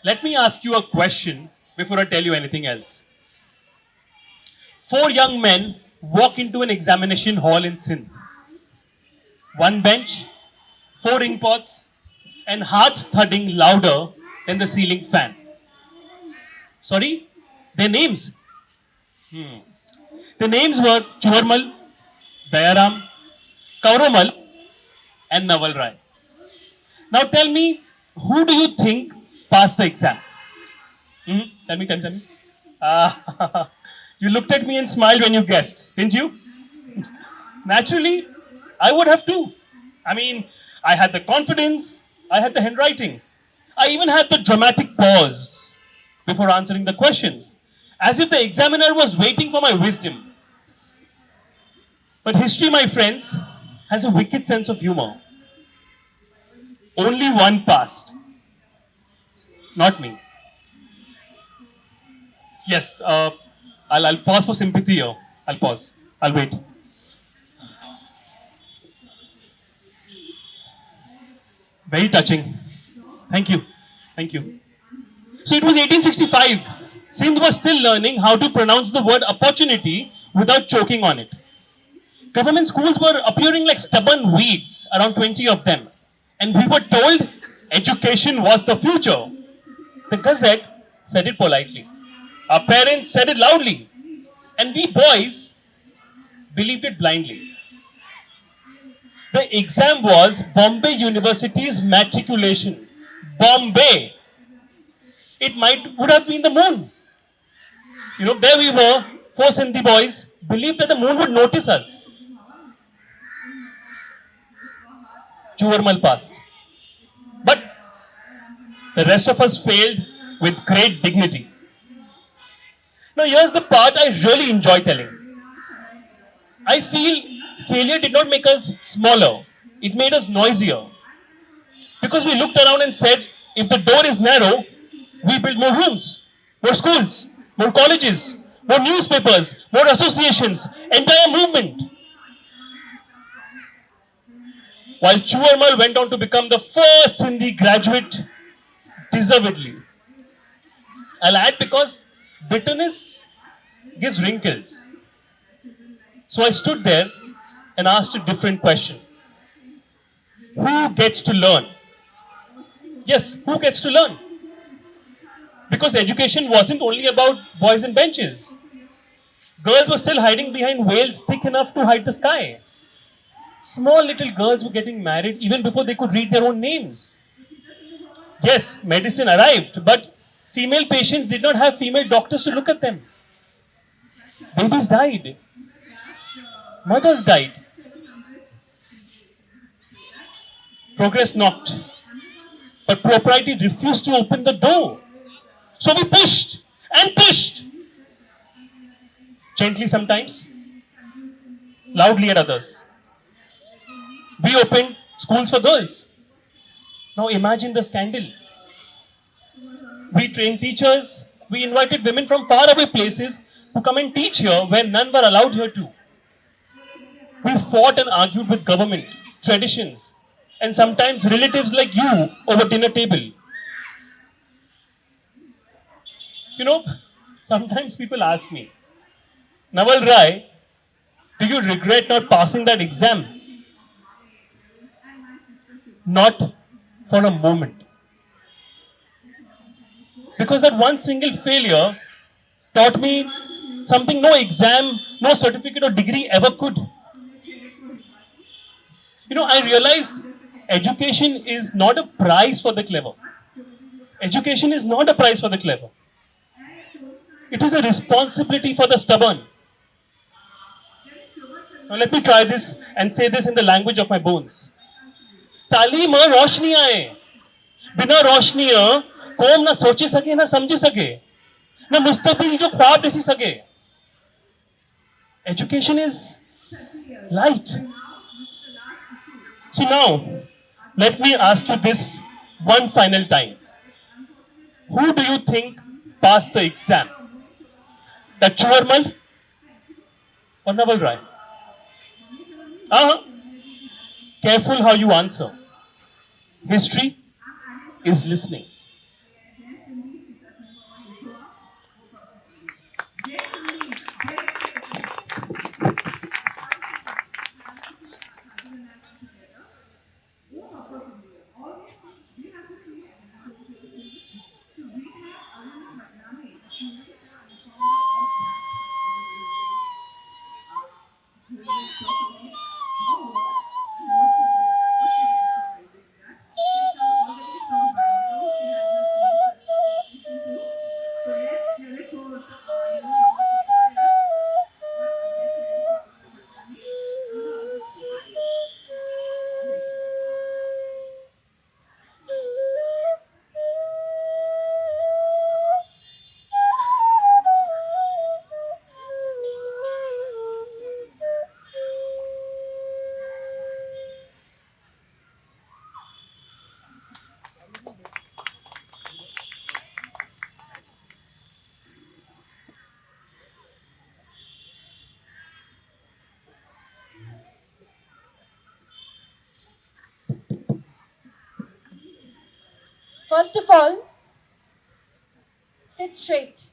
Let me ask you a question before I tell you anything else. Four young men walk into an examination hall in Sindh. One bench, four ink pots, and hearts thudding louder than the ceiling fan. Sorry? Their names. The names were Chuvarmal, Dayaram, Kauromal, and Naval Rai. Now tell me, who do you think passed the exam? Tell me. You looked at me and smiled when you guessed, didn't you? Naturally, I would have too. I mean, I had the confidence, I had the handwriting. I even had the dramatic pause before answering the questions, as if the examiner was waiting for my wisdom. But history, my friends, has a wicked sense of humor. Only one passed. Not me. Yes, I'll pause for sympathy here. I'll pause. I'll wait. Very touching. Thank you. Thank you. So it was 1865. Sindh was still learning how to pronounce the word opportunity without choking on it. Government schools were appearing like stubborn weeds, around 20 of them. And we were told education was the future. The Gazette said it politely. Our parents said it loudly. And we boys believed it blindly. The exam was Bombay University's matriculation. Bombay. It would have been the moon. There we were, four Sindhi boys, believed that the moon would notice us. Chuvarmal passed. But the rest of us failed with great dignity. Now here's the part I really enjoy telling. I feel failure did not make us smaller. It made us noisier. Because we looked around and said, if the door is narrow, we build more rooms, more schools, more colleges, more newspapers, more associations, entire movement. While Chuvarmal went on to become the first Sindhi graduate, deservedly. I'll add because bitterness gives wrinkles. So I stood there and asked a different question. Who gets to learn? Yes, who gets to learn? Because education wasn't only about boys and benches. Girls were still hiding behind veils thick enough to hide the sky. Small little girls were getting married even before they could read their own names. Yes, medicine arrived, but female patients did not have female doctors to look at them. Babies died. Mothers died. Progress knocked. But propriety refused to open the door. So we pushed and pushed. Gently sometimes, loudly at others. We opened schools for girls. Now imagine the scandal. We trained teachers. We invited women from faraway places to come and teach here where none were allowed here to. We fought and argued with government, traditions, and sometimes relatives like you over dinner table. Sometimes people ask me, Naval Rai, do you regret not passing that exam? Not for a moment. Because that one single failure taught me something no exam, no certificate or degree ever could. I realized education is not a prize for the clever. Education is not a prize for the clever. It is a responsibility for the stubborn. Now let me try this and say this in the language of my bones. तालीम रोशनी आए बिना रोशनी कौम ना सोचे सके ना समझ सके ना मुस्तकबिल जो ख्वाब देसी सके. Education is light. So now let me ask you this one final time. Who do you think passed the exam? The Chuvarmal or Naval Rai? Careful how you answer. History is listening. First of all, sit straight.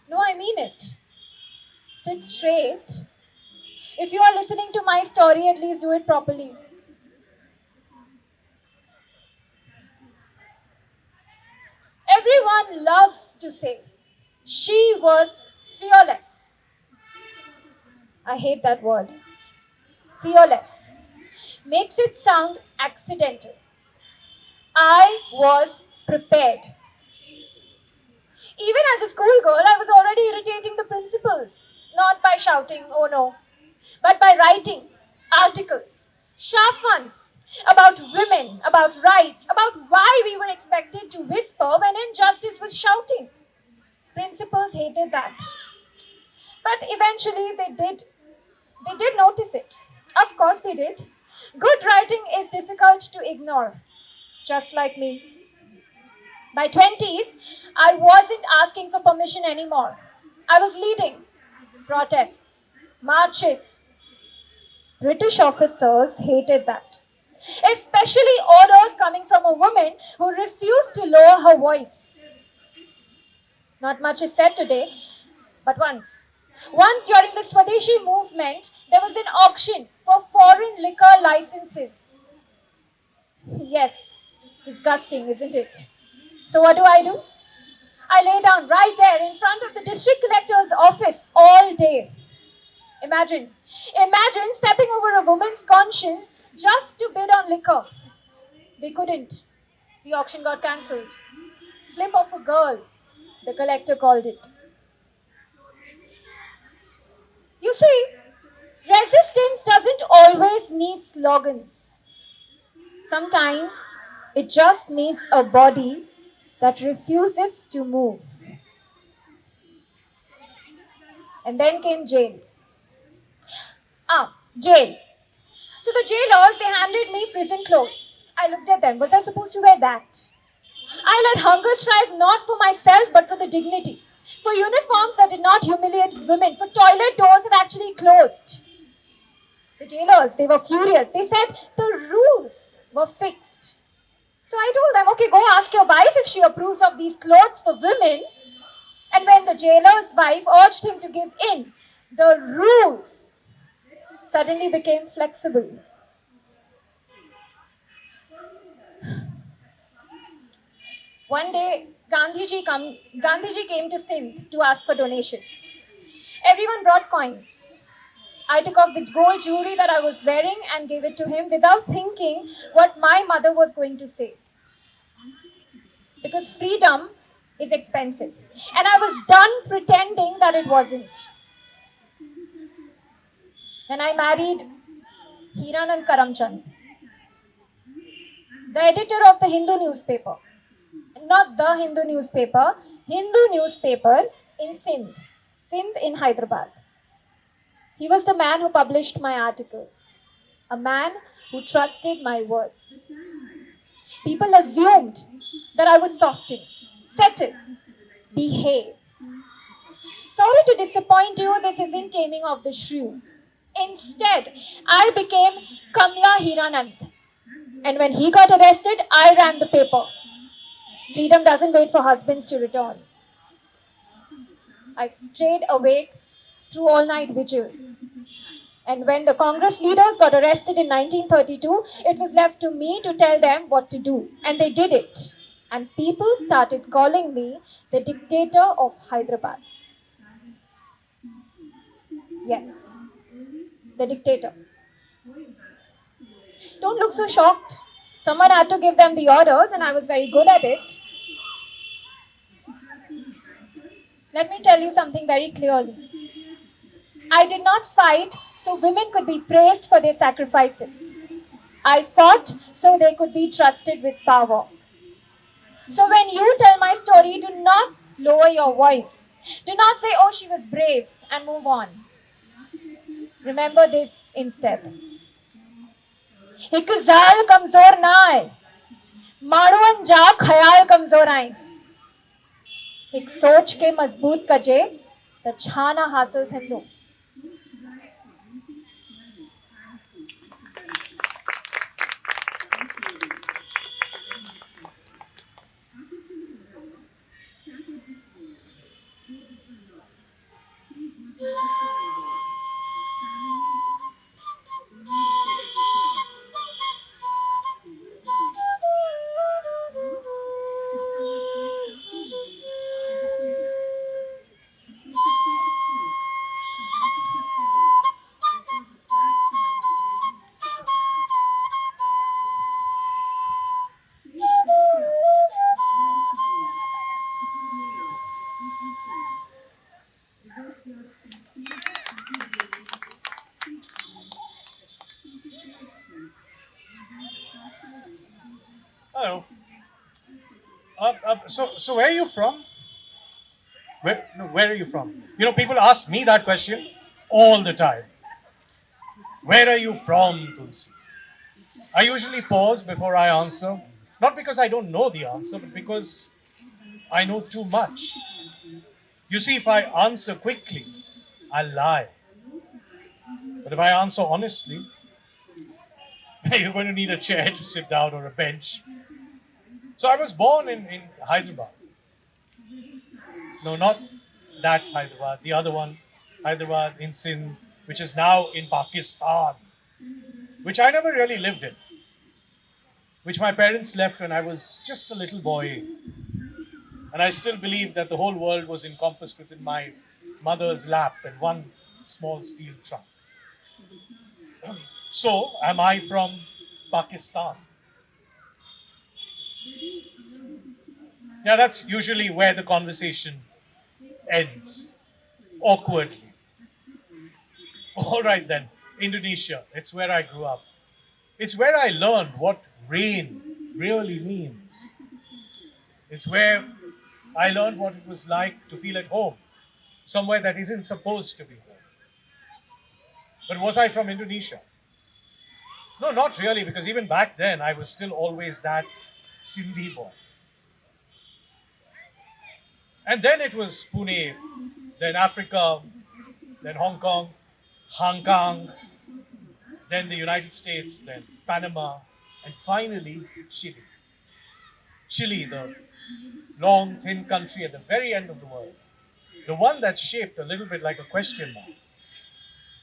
No, I mean it. Sit straight. If you are listening to my story, at least do it properly. Everyone loves to say, she was fearless. I hate that word. Fearless. Makes it sound accidental. I was prepared. Even as a schoolgirl, I was already irritating the principals. Not by shouting, oh no, but by writing articles, sharp ones, about women, about rights, about why we were expected to whisper when injustice was shouting. Principals hated that. But eventually they did notice it. Of course they did. Good writing is difficult to ignore, just like me. By 20s, I wasn't asking for permission anymore. I was leading protests, marches. British officers hated that. Especially orders coming from a woman who refused to lower her voice. Not much is said today, but once. Once during the Swadeshi movement, there was an auction for foreign liquor licenses. Yes, disgusting, isn't it? So what do? I lay down right there in front of the district collector's office all day. Imagine stepping over a woman's conscience just to bid on liquor. They couldn't. The auction got cancelled. Slip of a girl, the collector called it. You see, resistance doesn't always need slogans. Sometimes it just needs a body that refuses to move. And then came jail. Jail. So the jailers, they handed me prison clothes. I looked at them. Was I supposed to wear that? I led hunger strike not for myself but for the dignity. For uniforms that did not humiliate women. For toilet doors that actually closed. The jailers, they were furious. They said the rules were fixed. So I told them, okay, go ask your wife if she approves of these clothes for women. And when the jailer's wife urged him to give in, the rules suddenly became flexible. One day, Gandhiji came to Sindh to ask for donations. Everyone brought coins. I took off the gold jewelry that I was wearing and gave it to him without thinking what my mother was going to say. Because freedom is expensive. And I was done pretending that it wasn't. Then I married Hiranand Karamchand, the editor of the Hindu newspaper. Not the Hindu newspaper in Sindh. Sindh in Hyderabad. He was the man who published my articles. A man who trusted my words. People assumed that I would soften, settle, behave. Sorry to disappoint you, this isn't Taming of the Shrew. Instead, I became Kamla Hiranand. And when he got arrested, I ran the paper. Freedom doesn't wait for husbands to return. I stayed awake through all-night vigils. And when the Congress leaders got arrested in 1932, it was left to me to tell them what to do. And they did it. And people started calling me the dictator of Hyderabad. Yes, the dictator. Don't look so shocked. Someone had to give them the orders and I was very good at it. Let me tell you something very clearly. I did not fight so women could be praised for their sacrifices. I fought so they could be trusted with power. So when you tell my story, do not lower your voice. Do not say, oh, she was brave, and move on. Remember this instead. एक ज़ाल कमजोर ना आए, माण्हुनि जा ख़याल कमजोर आहिनि. एक सोच के मजबूत कजे त छा न हासिल थींदो. Oh, so where are you from? Where are you from? You know, people ask me that question all the time. Where are you from, Tulsi? I usually pause before I answer, not because I don't know the answer, but because I know too much. You see, if I answer quickly, I'll lie. But if I answer honestly, you're going to need a chair to sit down or a bench. So I was born in Hyderabad. No, not that Hyderabad, the other one, Hyderabad in Sindh, which is now in Pakistan, which I never really lived in, which my parents left when I was just a little boy. And I still believe that the whole world was encompassed within my mother's lap and one small steel trunk. So, am I from Pakistan? Yeah, that's usually where the conversation ends, awkwardly. All right then, Indonesia, it's where I grew up. It's where I learned what rain really means. It's where I learned what it was like to feel at home, somewhere that isn't supposed to be home. But was I from Indonesia? No, not really, because even back then I was still always that Sindhi boy. And then it was Pune, then Africa, then Hong Kong, then the United States, then Panama, and finally Chile. Chile, the long, thin country at the very end of the world. The one that's shaped a little bit like a question mark,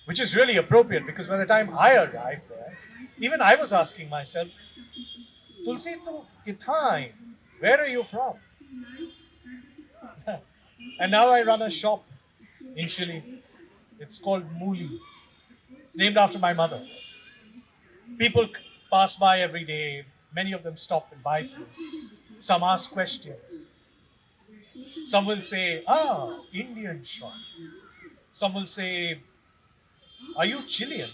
which is really appropriate because by the time I arrived there, even I was asking myself, Tulsi, tu kithain? Where are you from? And now I run a shop in Chile. It's called Muli. It's named after my mother. People pass by every day. Many of them stop and buy things. Some ask questions. Some will say, Indian shop. Some will say, are you Chilean?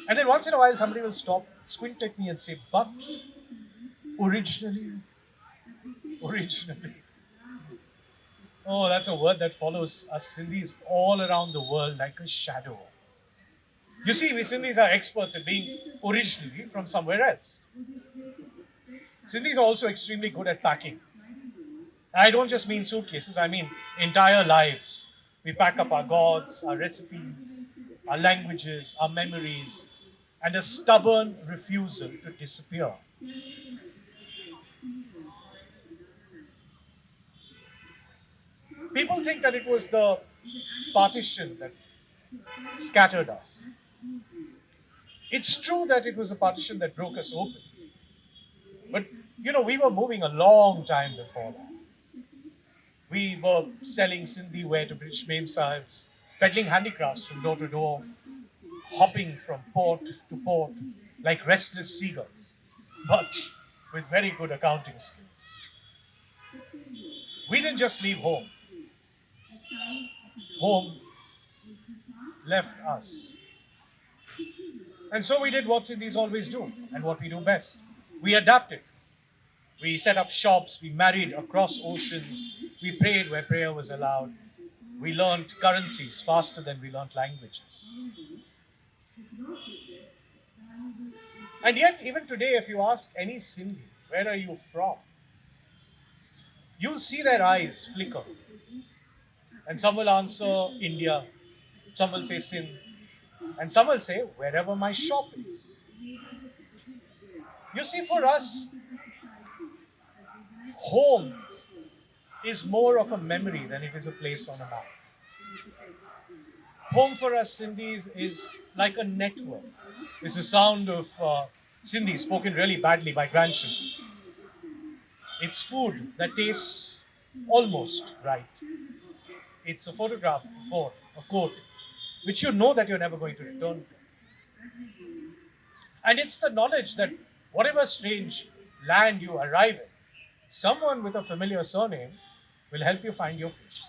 And then once in a while, somebody will stop, squint at me and say, but originally. Oh, that's a word that follows us Sindhis all around the world like a shadow. You see, we Sindhis are experts at being originally from somewhere else. Sindhis are also extremely good at packing. I don't just mean suitcases, I mean entire lives. We pack up our gods, our recipes, our languages, our memories, and a stubborn refusal to disappear. People think that it was the partition that scattered us. It's true that it was a partition that broke us open. But, we were moving a long time before that. We were selling Sindhi ware to British Mem Sahibs, peddling handicrafts from door to door, hopping from port to port like restless seagulls, but with very good accounting skills. We didn't just leave home. Home left us. And so we did what Sindhis always do and what we do best. We adapted. We set up shops, we married across oceans, we prayed where prayer was allowed. We learned currencies faster than we learned languages. And yet, even today, if you ask any Sindhi, where are you from? You'll see their eyes flicker. And some will answer India, some will say Sindh, and some will say wherever my shop is. You see, for us, home is more of a memory than it is a place on a map. Home for us Sindhis is like a network. It's the sound of Sindhi spoken really badly by grandchildren. It's food that tastes almost right. It's a photograph of a fort, a coat, which you know that you're never going to return to. And it's the knowledge that whatever strange land you arrive in, someone with a familiar surname will help you find your feet.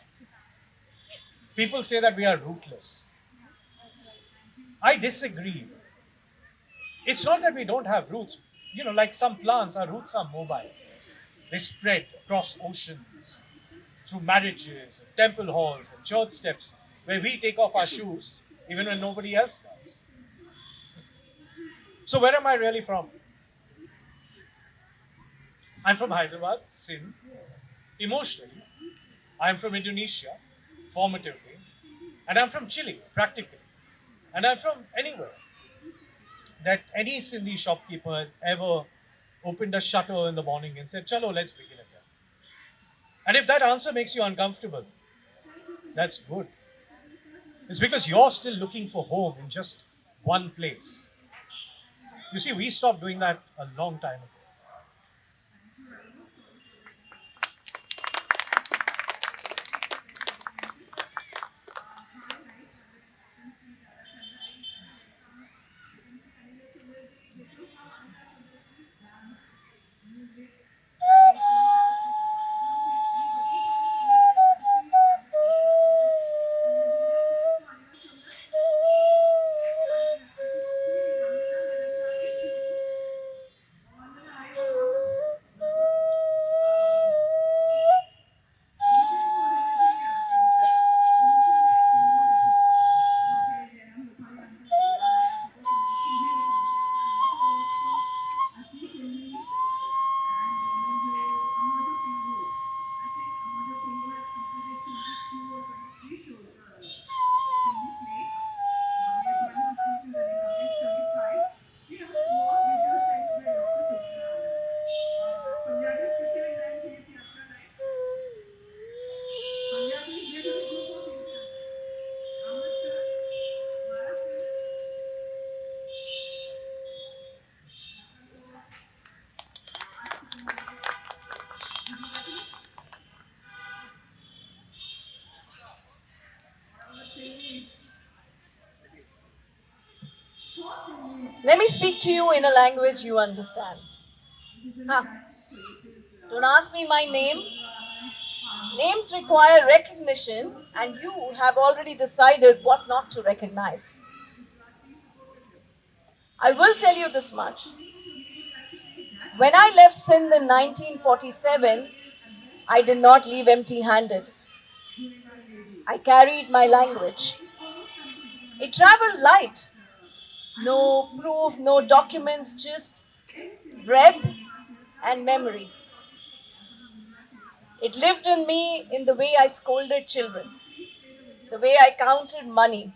People say that we are rootless. I disagree. It's not that we don't have roots. Like some plants, our roots are mobile. They spread across oceans, through marriages, and temple halls, and church steps, where we take off our shoes even when nobody else does. So, where am I really from? I'm from Hyderabad, Sindh. Emotionally, I'm from Indonesia, formatively, and I'm from Chile, practically. And I'm from anywhere that any Sindhi shopkeeper has ever opened a shutter in the morning and said, Chalo, let's begin again. And if that answer makes you uncomfortable, that's good. It's because you're still looking for home in just one place. You see, we stopped doing that a long time ago. Let me speak to you in a language you understand. Huh. Don't ask me my name. Names require recognition, and you have already decided what not to recognize. I will tell you this much. When I left Sindh in 1947, I did not leave empty handed. I carried my language. It traveled light. No proof, no documents, just breath and memory. It lived in me in the way I scolded children, the way I counted money,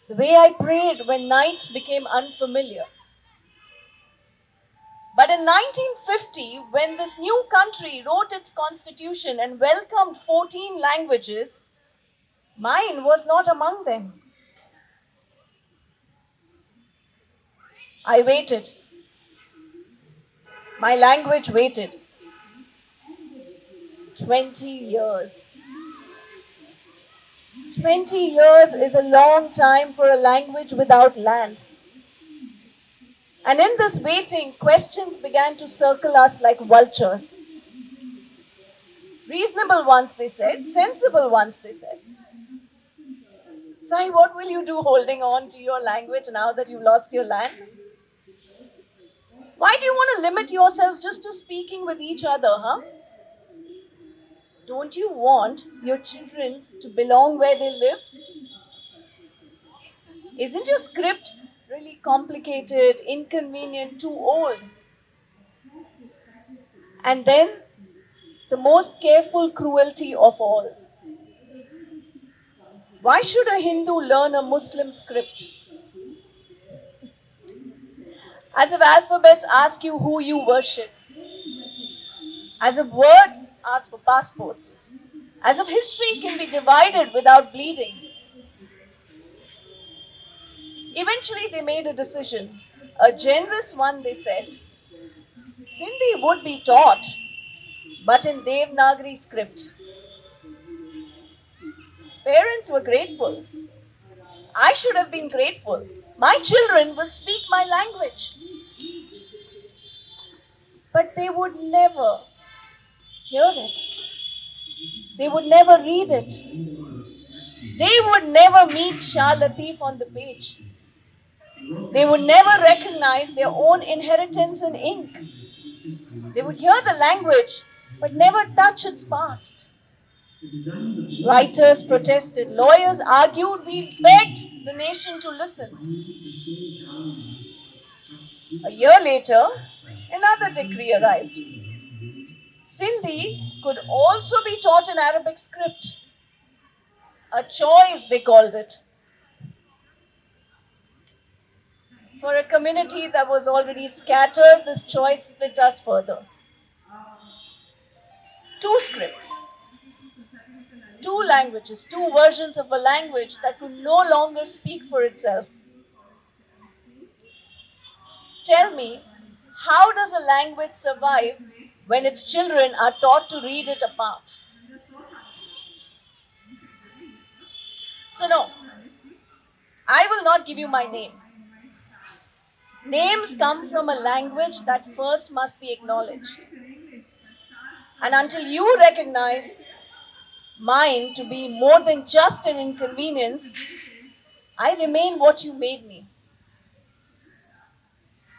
the way I prayed when nights became unfamiliar. But in 1950, when this new country wrote its constitution and welcomed 14 languages, mine was not among them. I waited. My language waited. 20 years. 20 years is a long time for a language without land. And in this waiting, questions began to circle us like vultures. Reasonable ones, they said. Sensible ones, they said. Sai, what will you do holding on to your language now that you've lost your land? Why do you want to limit yourselves just to speaking with each other, huh? Don't you want your children to belong where they live? Isn't your script really complicated, inconvenient, too old? And then, the most careful cruelty of all. Why should a Hindu learn a Muslim script? As if alphabets ask you who you worship. As if words ask for passports. As if history can be divided without bleeding. Eventually, they made a decision. A generous one, they said. Sindhi would be taught, but in Devanagari script. Parents were grateful. I should have been grateful. My children will speak my language. But they would never hear it. They would never read it. They would never meet Shah Latif on the page. They would never recognize their own inheritance in ink. They would hear the language but never touch its past. Writers protested, lawyers argued, we begged the nation to listen. A year later, another decree arrived. Sindhi could also be taught in Arabic script. A choice, they called it, for a community that was already scattered. This choice split us further. Two scripts, two languages, two versions of a language that could no longer speak for itself. Tell me, how does a language survive when its children are taught to read it apart? So, no, I will not give you my name. Names come from a language that first must be acknowledged. And until you recognize mine to be more than just an inconvenience, I remain what you made me.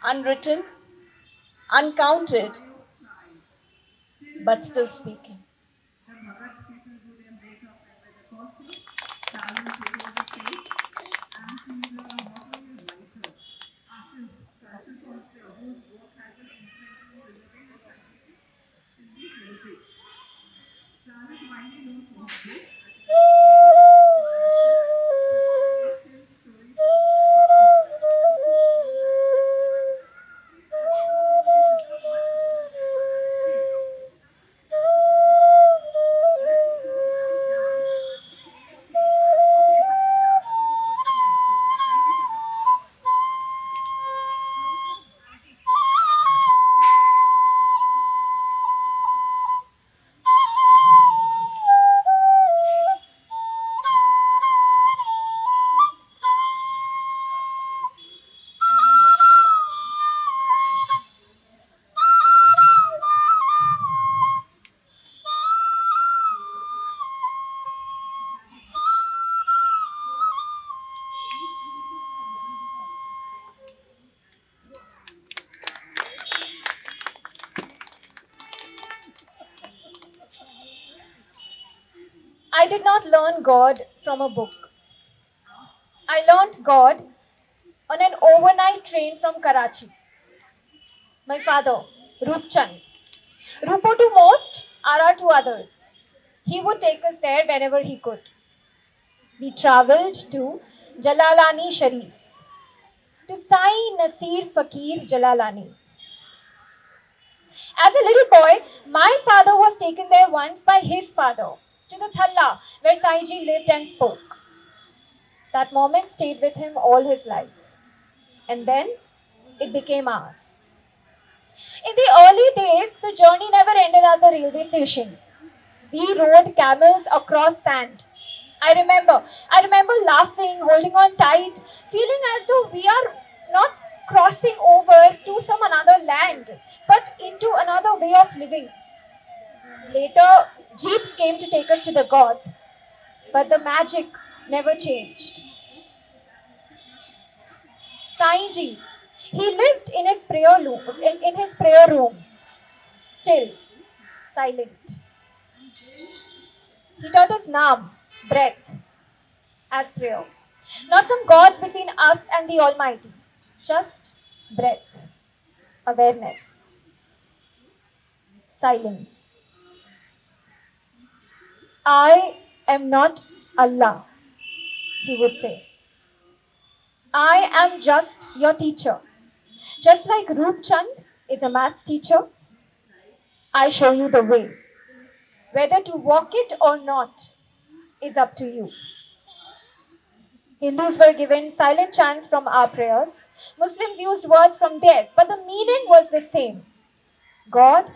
Unwritten, uncounted, but still speaking. I did not learn God from a book. I learned God on an overnight train from Karachi. My father, Rup Chand. Rupo to most, Ara to others. He would take us there whenever he could. We travelled to Jalalani Sharif, to Sai Nasir Fakir Jalalani. As a little boy, my father was taken there once by his father, to the Thalla, where Saiji lived and spoke. That moment stayed with him all his life. And then it became ours. In the early days, the journey never ended at the railway station. We rode camels across sand. I remember laughing, holding on tight, feeling as though we are not crossing over to some another land, but into another way of living. Later, jeeps came to take us to the gods, but the magic never changed. Saiji, he lived in his prayer room, still, silent. He taught us Naam, breath, as prayer. Not some gods between us and the Almighty, just breath, awareness, silence. I am not Allah, he would say. I am just your teacher. Just like Roop Chand is a maths teacher, I show you the way. Whether to walk it or not is up to you. Hindus were given silent chants from our prayers. Muslims used words from theirs, but the meaning was the same. God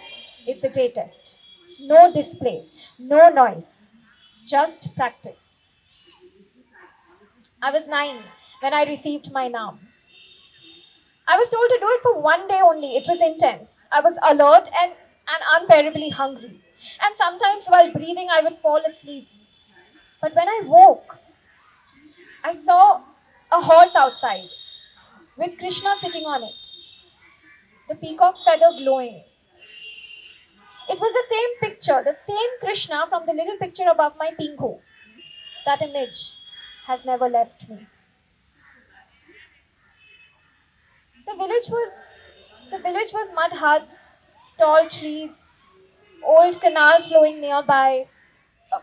is the greatest. No display, no noise, just practice. I was 9 when I received my Naam. I was told to do it for one day only. It was intense. I was alert and unbearably hungry. And sometimes while breathing, I would fall asleep. But when I woke, I saw a horse outside. with Krishna sitting on it, the peacock feather glowing. It was the same picture, the same Krishna from the little picture above my pinko. That image has never left me. The village was the village was mud huts, tall trees, old canal flowing nearby,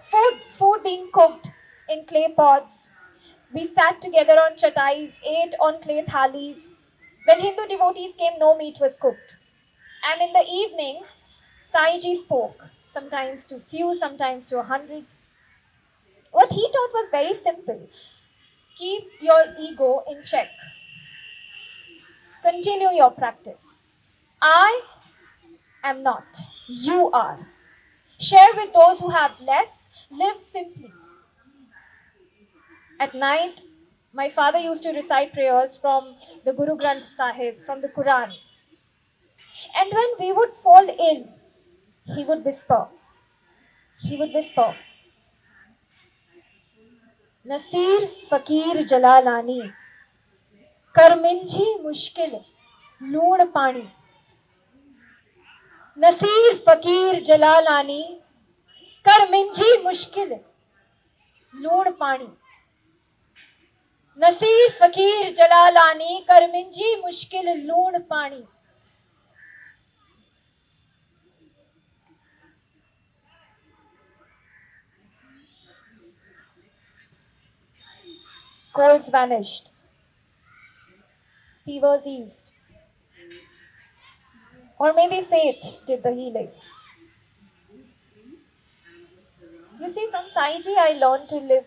food being cooked in clay pots. We sat together on chatais, ate on clay thalis. When Hindu devotees came, no meat was cooked. And in the evenings, Saiji spoke, sometimes to few, sometimes to 100. What he taught was very simple. Keep your ego in check. Continue your practice. I am not. You are. Share with those who have less. Live simply. At night, my father used to recite prayers from the Guru Granth Sahib, from the Quran. And when we would fall ill, he would whisper. He would whisper, Nasir Fakir Jalalani, Karminji Mushkil, Loon Pani. Nasir Fakir Jalalani, Karminji Mushkil, Loon Pani. Nasir Fakir Jalalani, Karminji Mushkil, Loon Pani. Colds vanished. Fevers eased. Or maybe faith did the healing. You see, from Saiji, I learned to live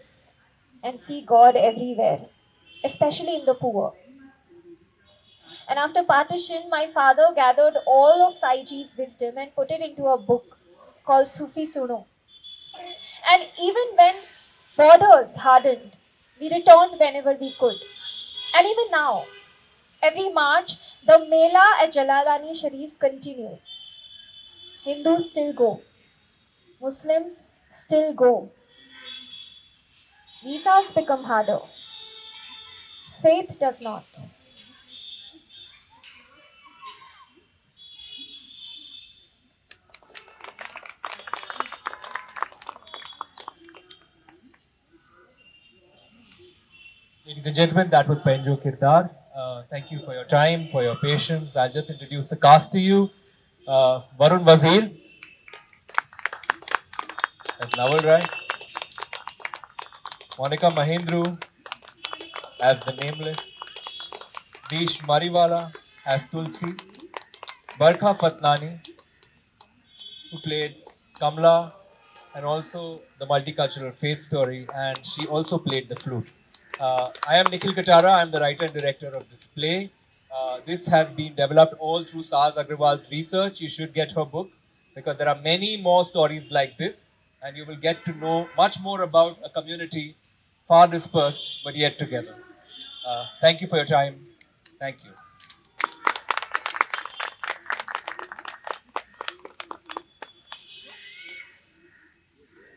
and see God everywhere, especially in the poor. And after partition, my father gathered all of Saiji's wisdom and put it into a book called Sufi Suno. And even when borders hardened, we returned whenever we could. And even now, every March, the Mela at Jalalani Sharif continues. Hindus still go. Muslims still go. Visas become harder. Faith does not. Ladies and gentlemen, that was Pahinjo Kirdaar. Thank you for your time, for your patience. I'll just introduce the cast to you. Varun Wazir as Nawal Rai. Monica Mahindru as the Nameless. Deesh Mariwala as Tulsi. Barkha Fatnani, who played Kamla and also the multicultural faith story, and she also played the flute. I am Nikhil Katara. I am the writer and director of this play. This has been developed all through Saz Agrawal's research. You should get her book because there are many more stories like this, and you will get to know much more about a community far dispersed but yet together. Thank you for your time. Thank you.